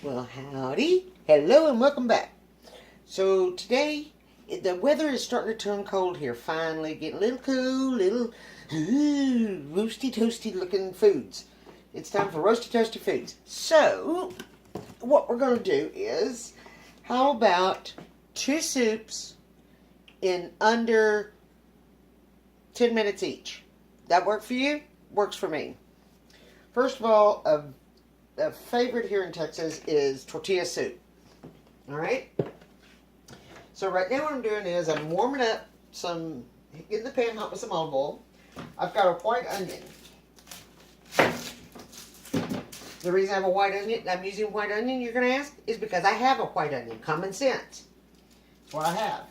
Well, howdy. Hello and welcome back. So today, the weather is starting to turn cold here. Finally, getting a little cool, roasty toasty looking foods. It's time for roasty toasty foods. So, what we're going to do is, how about 2 soups in under 10 minutes each? That work for you? Works for me. First of all, a favorite here in Texas is tortilla soup. Alright? So right now what I'm doing is I'm warming up getting the pan hot with some olive oil. I've got a white onion. The reason I have a white onion, I'm using white onion, you're going to ask, is because I have a white onion. Common sense. That's what I have.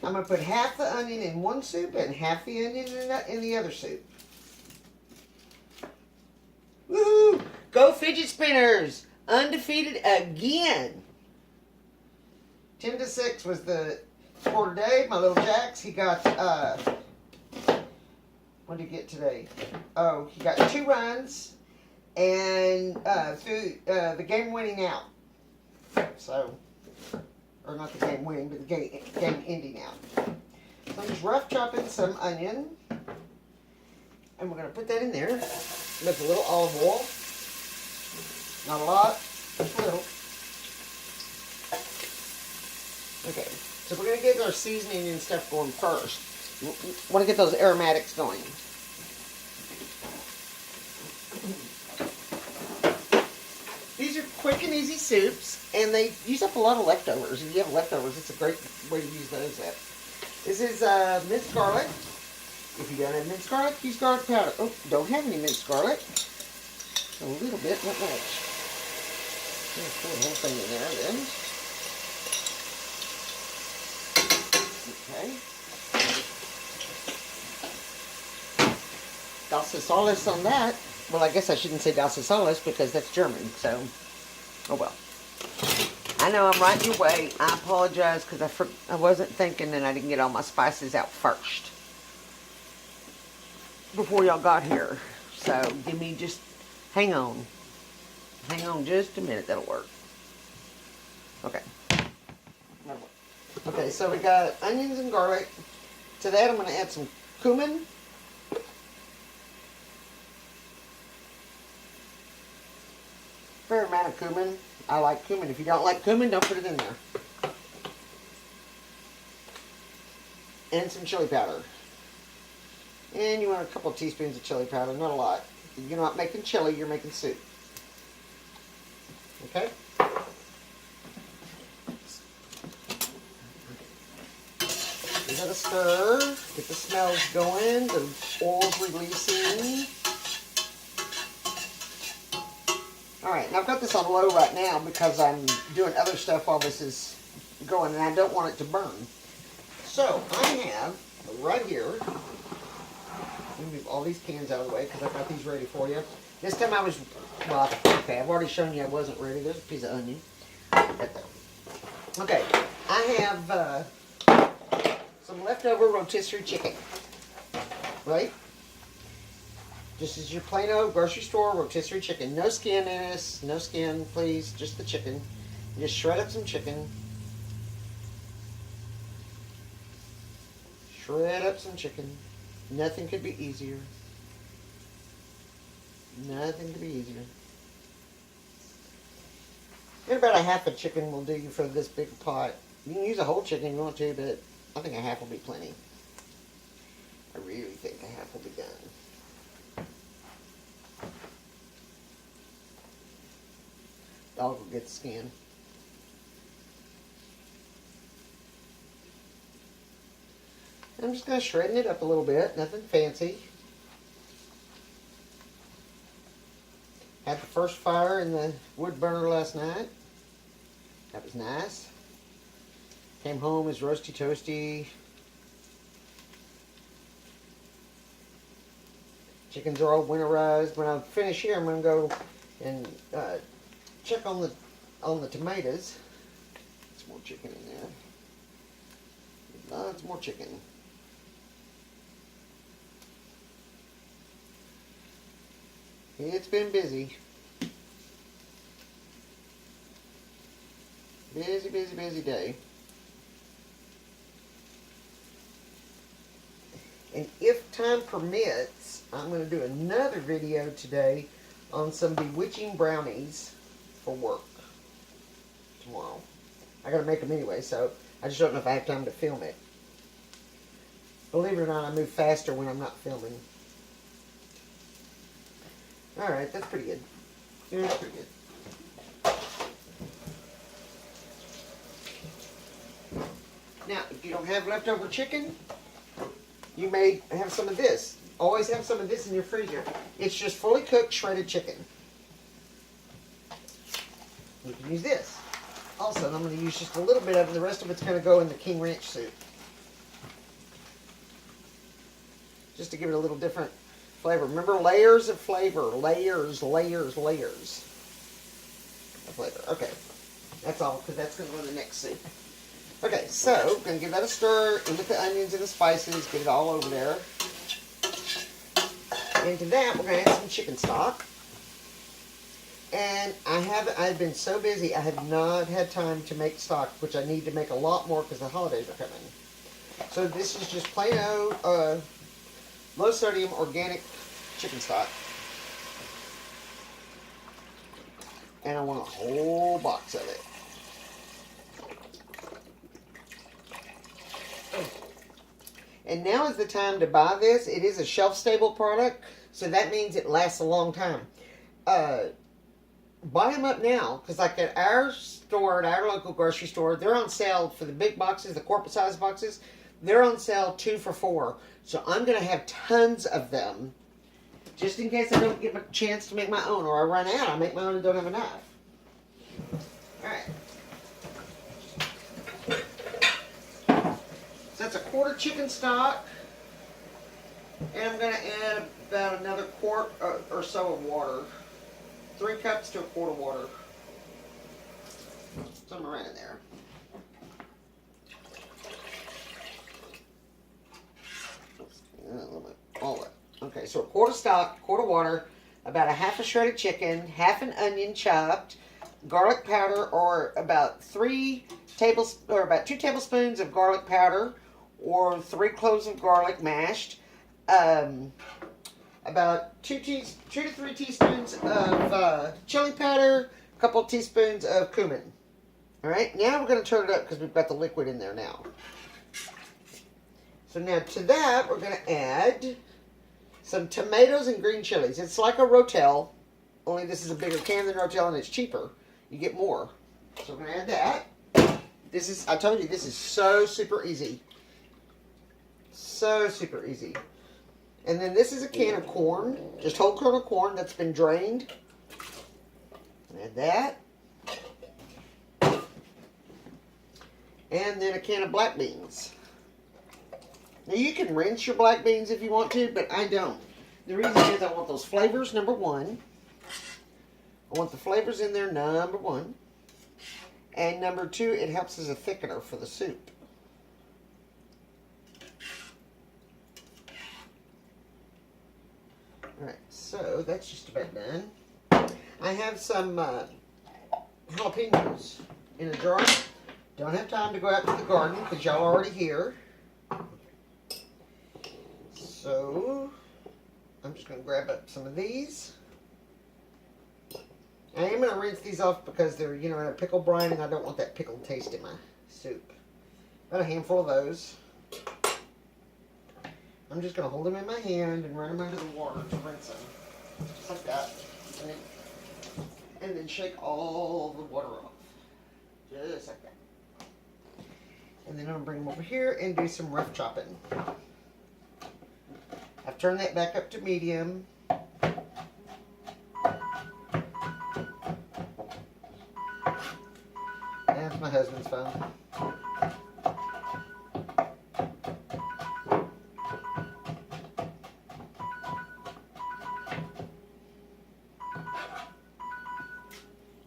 I'm going to put half the onion in one soup and half the onion in the other soup. Woohoo! Go fidget spinners! Undefeated again! 10-6 was the score today. My little Jax, he got, what did he get today? Oh, he got 2 runs and through the game winning out. So, or not the game winning, but the game ending out. So I'm just rough chopping some onion. And we're going to put that in there with a little olive oil. Not a lot, just a little. Okay, so we're going to get our seasoning and stuff going first. We want to get those aromatics going. These are quick and easy soups, and they use up a lot of leftovers. If you have leftovers, it's a great way to use those up. This is minced garlic. If you don't have minced garlic, use garlic powder. Oh, don't have any minced garlic. A little bit, not much. I'll pour the whole thing in there then. Okay. Dalsasalis on that. Well, I guess I shouldn't say Dalsasalis because that's German, so, oh well. I know I'm right your way. I apologize because I wasn't thinking and I didn't get all my spices out first before y'all got here. So give me just hang on just a minute. That'll work. Okay, so we got onions and garlic. To that I'm going to add some cumin, fair amount of cumin. I like cumin. If you don't like cumin, don't put it in there. And some chili powder. And you want a couple of teaspoons of chili powder, not a lot. You're not making chili, you're making soup. Okay? Give it a stir, get the smells going, the oil's releasing. Alright, now I've got this on low right now because I'm doing other stuff while this is going and I don't want it to burn. So, I have right here, let me move all these cans out of the way because I've got these ready for you. This time I was, well, okay, I've already shown you I wasn't ready. There's a piece of onion. Right there. Okay, I have some leftover rotisserie chicken. Right? This is your plain old grocery store rotisserie chicken. No skin in this. No skin, please. Just the chicken. Just shred up some chicken. Shred up some chicken. Nothing could be easier. Nothing could be easier. And about a half a chicken will do you for this big pot. You can use a whole chicken if you want to, but I think a half will be plenty. I really think a half will be done. Dog will get the skin. I'm just going to shredden it up a little bit. Nothing fancy. Had the first fire in the wood burner last night. That was nice. Came home as roasty toasty. Chickens are all winterized. When I finish here, I'm going to go and check on the tomatoes. There's more chicken in there. Lots more chicken. It's been busy. Busy, busy, busy day. And if time permits, I'm going to do another video today on some bewitching brownies for work tomorrow. I got to make them anyway, so I just don't know if I have time to film it. Believe it or not, I move faster when I'm not filming. Alright, that's pretty good. Yeah, that's pretty good. Now, if you don't have leftover chicken, you may have some of this. Always have some of this in your freezer. It's just fully cooked shredded chicken. You can use this. Also, I'm going to use just a little bit of it. The rest of it's going to go in the King Ranch soup. Just to give it a little different flavor. Remember, layers of flavor. Layers, layers, layers of flavor. Okay. That's all, because that's going to go in the next soup. Okay, so, I'm going to give that a stir in with the onions and the spices. Get it all over there. Into that, we're going to add some chicken stock. And I've been so busy, I have not had time to make stock, which I need to make a lot more because the holidays are coming. So this is just plain old, low sodium organic chicken stock. And I want a whole box of it. And now is the time to buy this. It is a shelf-stable product, so that means it lasts a long time. Buy them up now, because like at our store, at our local grocery store, they're on sale for the big boxes, the corporate-size boxes. They're on sale 2 for $4. So I'm going to have tons of them, just in case I don't get a chance to make my own, or I run out. I make my own and don't have enough. All right. So that's a quarter chicken stock, and I'm going to add about another quart or so of water. 3 cups to a quart of water. Somewhere right in there. A little bit, all of it. Okay, so a quart of stock, quart of water, about a half a shredded chicken, half an onion chopped, garlic powder, or about 2 tablespoons of garlic powder, or 3 cloves of garlic mashed, about 2 to 3 teaspoons of chili powder, a couple of teaspoons of cumin. All right, now we're going to turn it up because we've got the liquid in there now. So now to that, we're going to add some tomatoes and green chilies. It's like a Rotel, only this is a bigger can than Rotel and it's cheaper. You get more. So we're going to add that. This is, I told you, this is so super easy. So super easy. And then this is a can of corn, just whole kernel corn that's been drained. Add that. And then a can of black beans. Now you can rinse your black beans if you want to, but I don't. The reason is I want those flavors, number one. I want the flavors in there, number one. And number two, it helps as a thickener for the soup. Alright, so that's just about done. I have some jalapenos in a jar. Don't have time to go out to the garden because y'all are already here. So, I'm just going to grab up some of these. I am going to rinse these off because they're, in a pickle brine and I don't want that pickled taste in my soup. About a handful of those. I'm just going to hold them in my hand and run them under the water to rinse them. Just like that. And then shake all the water off. Just like that. And then I'm going to bring them over here and do some rough chopping. I've turned that back up to medium. That's my husband's phone.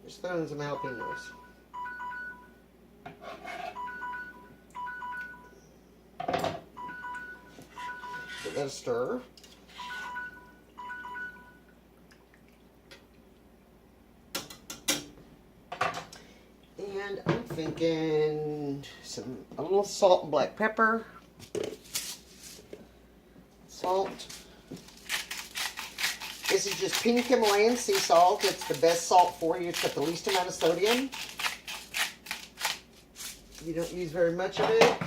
Just throwing some jalapenos. Give that a stir. And And I'm thinking a little salt and black pepper. Salt. This is just pink Himalayan sea salt. It's the best salt for you. It's got the least amount of sodium. You don't use very much of it.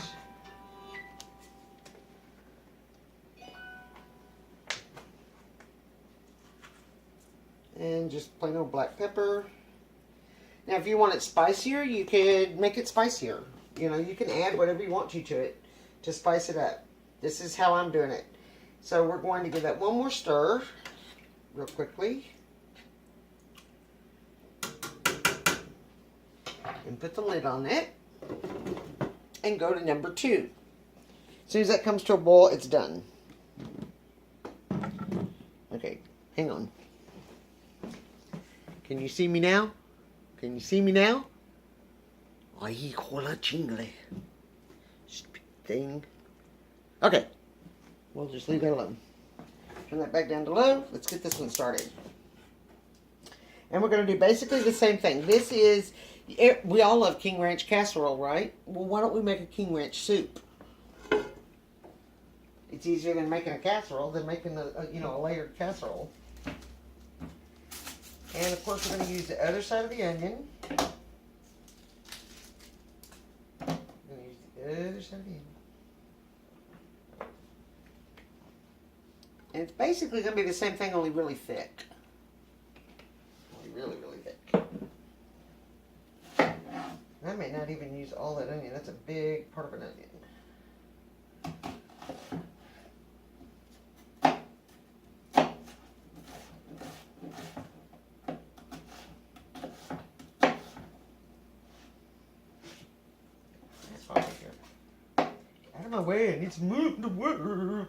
And just plain old black pepper. Now, if you want it spicier, you could make it spicier. You know, you can add whatever you want to it to spice it up. This is how I'm doing it. So we're going to give that one more stir real quickly. And put the lid on it. And go to number 2. As soon as that comes to a boil, it's done. Okay, hang on. Can you see me now? Can you see me now? Ay, hola chingle. Stupid thing. Okay. We'll just leave that alone. Turn that back down to low. Let's get this one started. And we're going to do basically the same thing. This is, we all love King Ranch casserole, right? Well, why don't we make a King Ranch soup? It's easier than making a casserole than making a layered casserole. And of course, we're going to use the other side of the onion. I'm going to use the other side of the onion. And it's basically going to be the same thing, only really thick. Really, really thick. I may not even use all that onion. That's a big part of an onion. Out of my way, I need some move to work.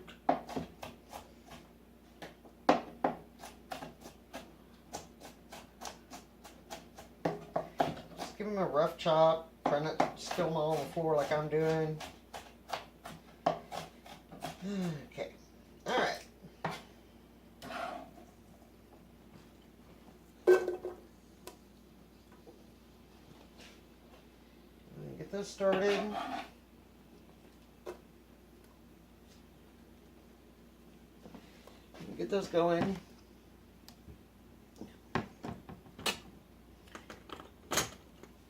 Just give them a rough chop. Try not to spill them all on the floor like I'm doing. Okay. Alright. Get those started. Get those going.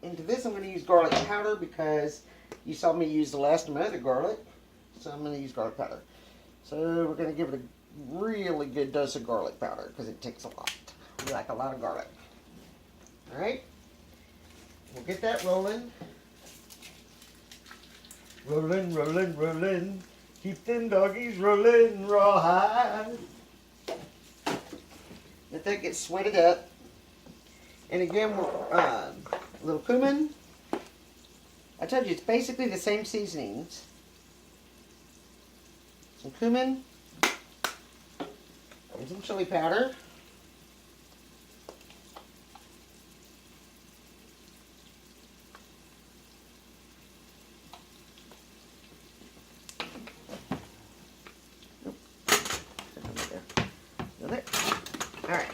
Into this, I'm going to use garlic powder because you saw me use the last of my other garlic. So I'm going to use garlic powder. So we're going to give it a really good dose of garlic powder because it takes a lot. We like a lot of garlic. Alright. We'll get that rolling. Rolling, rolling, rolling. Keep them doggies rolling rawhide. Let that get sweated up. And again, we're, a little cumin. I told you, it's basically the same seasonings. Some cumin. And some chili powder. Alright.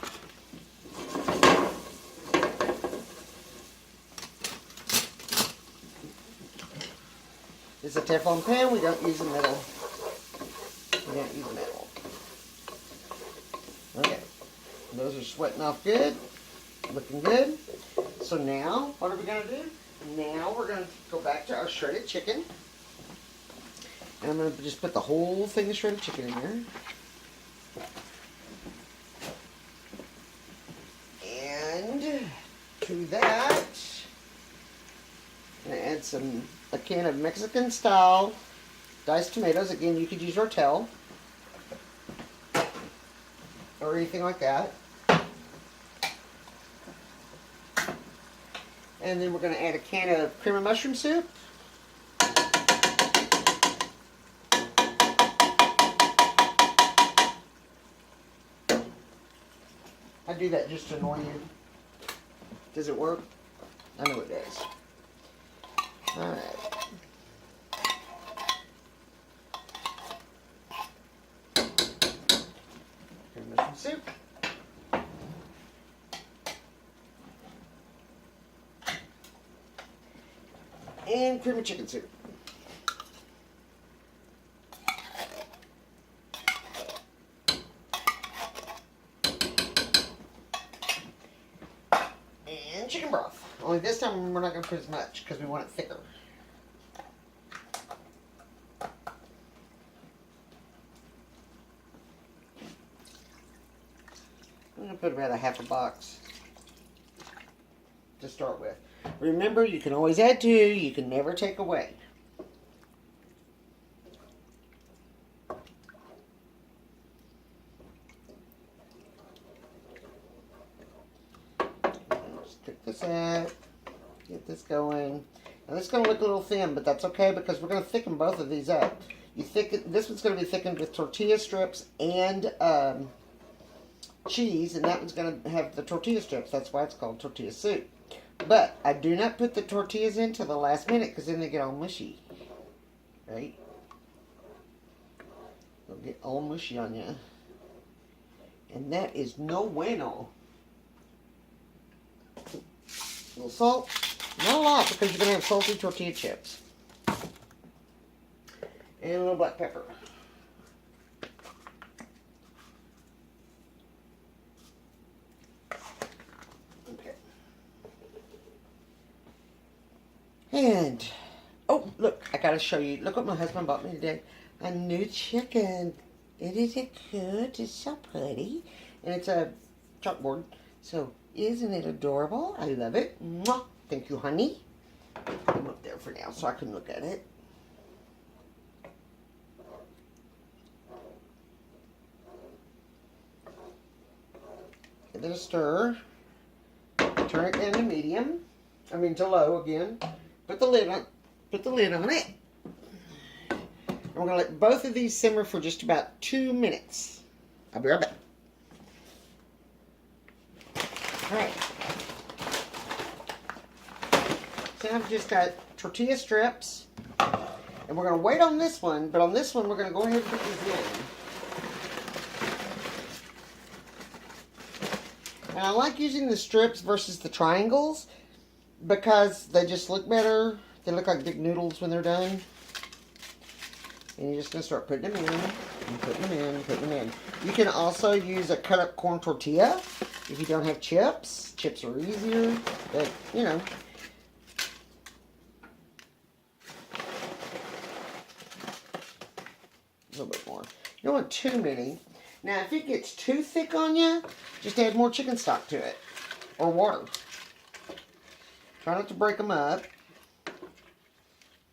This is a Teflon pan. We don't use the metal. We don't use metal. Okay. Those are sweating off good. Looking good. So now, what are we going to do? Now we're going to go back to our shredded chicken. And I'm going to just put the whole thing of shredded chicken in here. To that, I'm going to add a can of Mexican style diced tomatoes. Again, you could use Rotel or anything like that. And then we're going to add a can of cream of mushroom soup. I do that just to annoy you. Does it work? I know it does. Alright. Cream mushroom soup. and creamy chicken soup. And chicken broth. Only this time we're not going to put as much because we want it thicker. I'm going to put about a half a box to start with. Remember, you can always add to, you can never take away. Just pick this up, get this going. Now this is going to look a little thin, but that's okay because we're going to thicken both of these up. This one's going to be thickened with tortilla strips and cheese, and that one's going to have the tortilla strips. That's why it's called tortilla soup. But I do not put the tortillas in till the last minute because then they get all mushy. Right? They'll get all mushy on you. And that is no bueno. A little salt. Not a lot because you're going to have salty tortilla chips. And a little black pepper. And, oh, look, I gotta show you. Look what my husband bought me today. A new chicken. Isn't it good? It's so pretty. And it's a chalkboard. So, isn't it adorable? I love it. Mwah. Thank you, honey. Put him up there for now so I can look at it. Give it a stir. Turn it down to medium. To low again. Put the lid on it. And we're going to let both of these simmer for just about 2 minutes. I'll be right back. Alright. So I've just got tortilla strips. And we're going to wait on this one, but on this one we're going to go ahead and put these in. And I like using the strips versus the triangles because they just look better. They look like big noodles when they're done. And you're just going to start putting them in, and putting them in, and putting them in. You can also use a cut up corn tortilla if you don't have chips. Chips are easier, but you know. A little bit more. You don't want too many. Now, if it gets too thick on you, just add more chicken stock to it. Or water. Try not to break them up.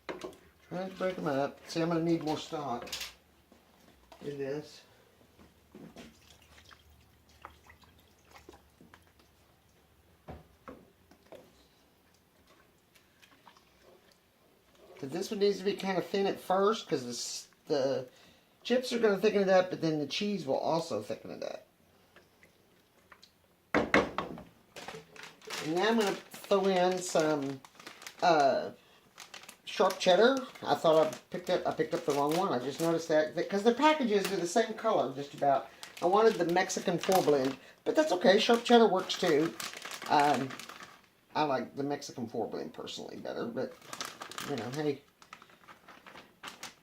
Try not to break them up. See, I'm going to need more stock in this. Because this one needs to be kind of thin at first because the chips are going to thicken it up, but then the cheese will also thicken it up. And now I'm going to throw in some sharp cheddar. I thought I picked up the wrong one. I just noticed that because the packages are the same color just about. I wanted the Mexican 4-blend, but that's okay. Sharp cheddar works too. I like the Mexican 4-blend personally better, but you know, hey,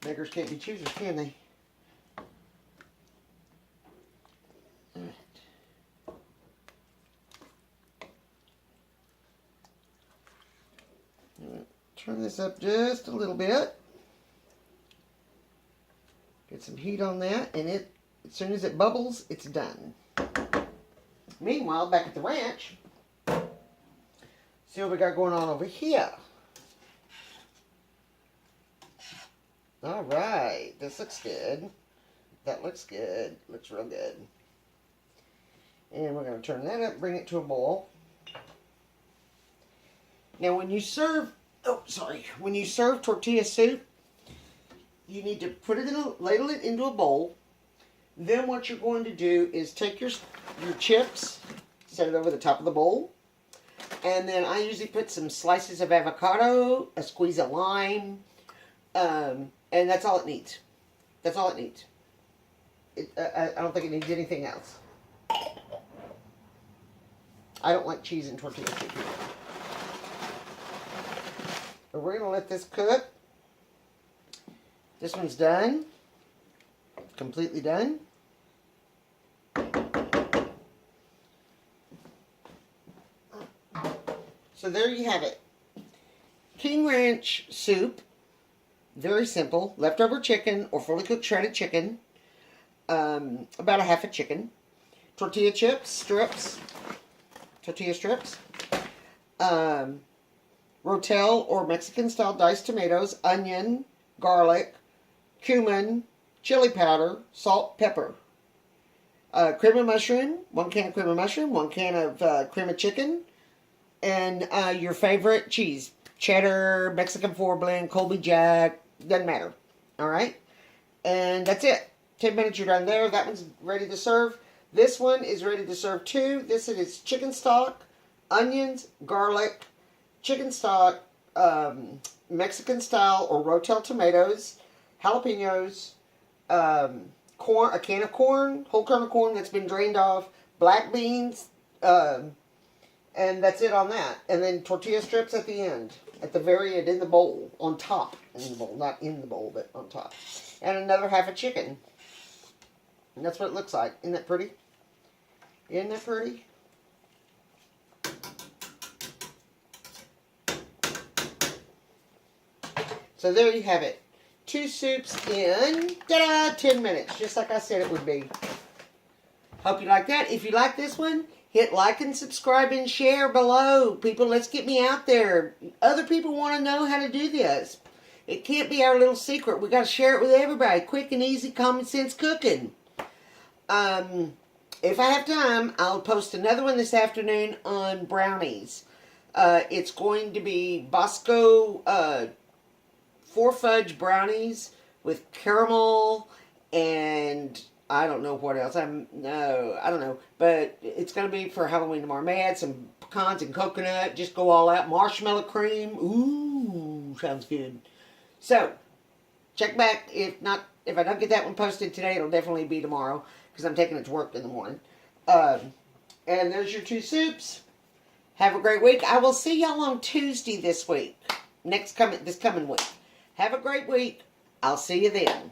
beggars can't be choosers, can they? Turn this up just a little bit. Get some heat on that, and as soon as it bubbles, it's done. Meanwhile, back at the ranch, see what we got going on over here. All right, this looks good. That looks good. Looks real good. And we're going to turn that up, bring it to a boil. Now, when you serve tortilla soup, you need to put it ladle it into a bowl. Then what you're going to do is take your chips, set it over the top of the bowl, and then I usually put some slices of avocado, a squeeze of lime, and that's all it needs. That's all it needs. I don't think it needs anything else. I don't like cheese in tortilla soup. But we're going to let this cook. This one's done. Completely done. So there you have it. King Ranch soup. Very simple. Leftover chicken or fully cooked shredded chicken. About a half a chicken. Tortilla chips, strips. Tortilla strips. Rotel or Mexican style diced tomatoes, onion, garlic, cumin, chili powder, salt, pepper. Cream of mushroom, 1 can of cream of mushroom, 1 can of cream of chicken, and your favorite cheese. Cheddar, Mexican 4-blend, Colby Jack, doesn't matter. Alright? And that's it. 10 minutes, you're done there. That one's ready to serve. This one is ready to serve too. This is chicken stock, onions, garlic, chicken stock, Mexican style or Rotel tomatoes, jalapenos, corn, a can of corn, whole kernel corn that's been drained off, black beans, and that's it on that. And then tortilla strips at the end, at the very end, in the bowl, on top, in the bowl, not in the bowl, but on top. And another half a chicken. And that's what it looks like. Isn't that pretty? Isn't that pretty? So there you have it. 2 soups in, ta-da, 10 minutes. Just like I said it would be. Hope you like that. If you like this one, hit like and subscribe and share below. People, let's get me out there. Other people want to know how to do this. It can't be our little secret. We got to share it with everybody. Quick and easy, common sense cooking. If I have time, I'll post another one this afternoon on brownies. It's going to be Bosco 4 fudge brownies with caramel and I don't know what else. I don't know. But it's going to be for Halloween tomorrow. May add some pecans and coconut. Just go all out. Marshmallow cream. Ooh, sounds good. So, check back. If I don't get that one posted today, it'll definitely be tomorrow because I'm taking it to work in the morning. And there's your 2 soups. Have a great week. I will see y'all on Tuesday this week. This coming week. Have a great week. I'll see you then.